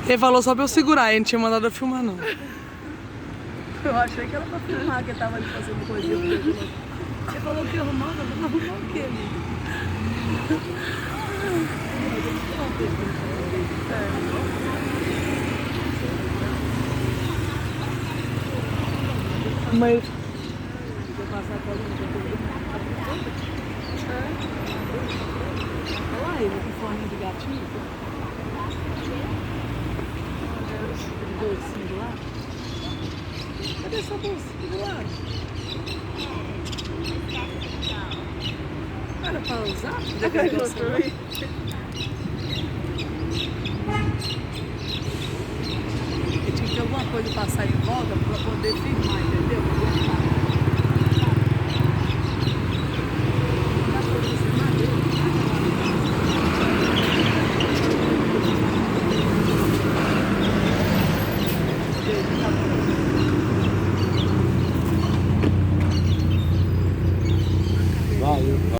Ele falou só pra eu segurar, ele não tinha mandado eu filmar não. Eu achei que era pra filmar, que eu tava ali fazendo coisinha. Você falou que ia arrumar, mas não arrumar o quê, amigo? Mas Vou passar a colinha pra todo mundo. Olha aí, com forninho de gatinho. De bolsinho do lado. Cadê essa bolsinha do lado? Era pra usar? Eu tinha que ter alguma coisa pra sair em volta pra poder filmar, entendeu?